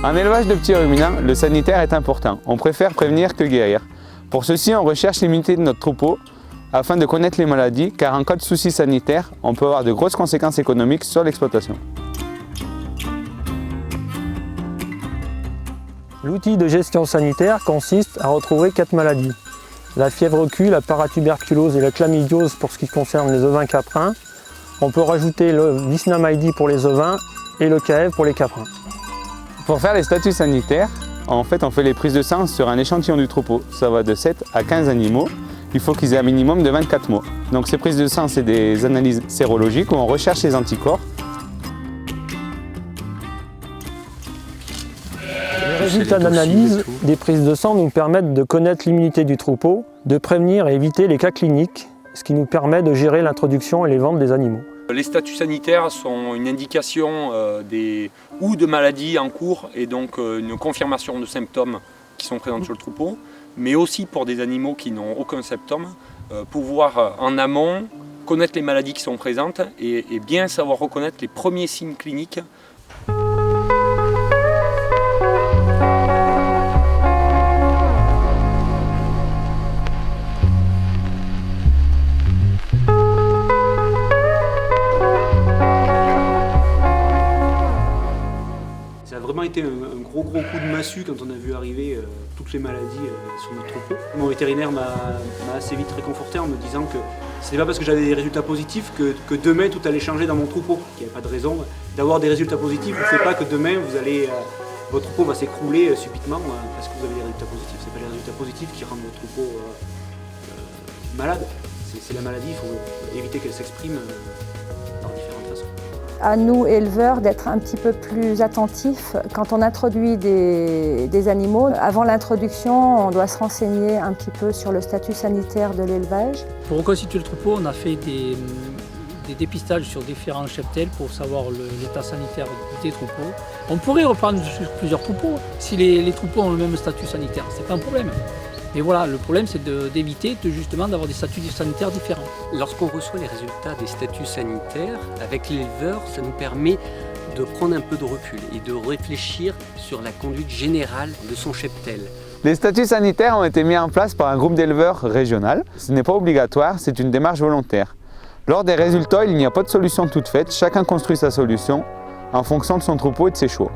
En élevage de petits ruminants, le sanitaire est important. On préfère prévenir que guérir. Pour ceci, on recherche l'immunité de notre troupeau afin de connaître les maladies, car en cas de soucis sanitaires, on peut avoir de grosses conséquences économiques sur l'exploitation. L'outil de gestion sanitaire consiste à retrouver 4 maladies. La fièvre Q, la paratuberculose et la chlamydiose pour ce qui concerne les ovins caprins. On peut rajouter le Visnamaïdi pour les ovins et le KF pour les caprins. Pour faire les statuts sanitaires, on fait les prises de sang sur un échantillon du troupeau. Ça va de 7 à 15 animaux. Il faut qu'ils aient un minimum de 24 mois. Donc ces prises de sang, c'est des analyses sérologiques où on recherche les anticorps. Les résultats d'analyse des prises de sang nous permettent de connaître l'immunité du troupeau, de prévenir et éviter les cas cliniques, ce qui nous permet de gérer l'introduction et les ventes des animaux. Les statuts sanitaires sont une indication ou de maladies en cours et donc une confirmation de symptômes qui sont présents sur le troupeau, mais aussi pour des animaux qui n'ont aucun symptôme, pouvoir en amont connaître les maladies qui sont présentes et bien savoir reconnaître les premiers signes cliniques. Ça a vraiment été un gros coup de massue quand on a vu arriver toutes les maladies sur notre troupeau. Mon vétérinaire m'a assez vite réconforté en me disant que ce n'est pas parce que j'avais des résultats positifs que demain tout allait changer dans mon troupeau. Il n'y avait pas de raison d'avoir des résultats positifs. Ne fait pas que demain votre troupeau va s'écrouler subitement parce que vous avez des résultats positifs. Ce n'est pas les résultats positifs qui rendent votre troupeau malade. C'est la maladie, il faut éviter qu'elle s'exprime par différentes façons. À nous, éleveurs, d'être un petit peu plus attentifs quand on introduit des animaux. Avant l'introduction, on doit se renseigner un petit peu sur le statut sanitaire de l'élevage. Pour reconstituer le troupeau, on a fait des dépistages sur différents cheptels pour savoir l'état sanitaire des troupeaux. On pourrait reprendre sur plusieurs troupeaux si les troupeaux ont le même statut sanitaire, c'est pas un problème. Mais voilà, le problème c'est d'éviter justement d'avoir des statuts sanitaires différents. Lorsqu'on reçoit les résultats des statuts sanitaires, avec l'éleveur, ça nous permet de prendre un peu de recul et de réfléchir sur la conduite générale de son cheptel. Les statuts sanitaires ont été mis en place par un groupe d'éleveurs régional. Ce n'est pas obligatoire, c'est une démarche volontaire. Lors des résultats, il n'y a pas de solution toute faite, chacun construit sa solution en fonction de son troupeau et de ses choix.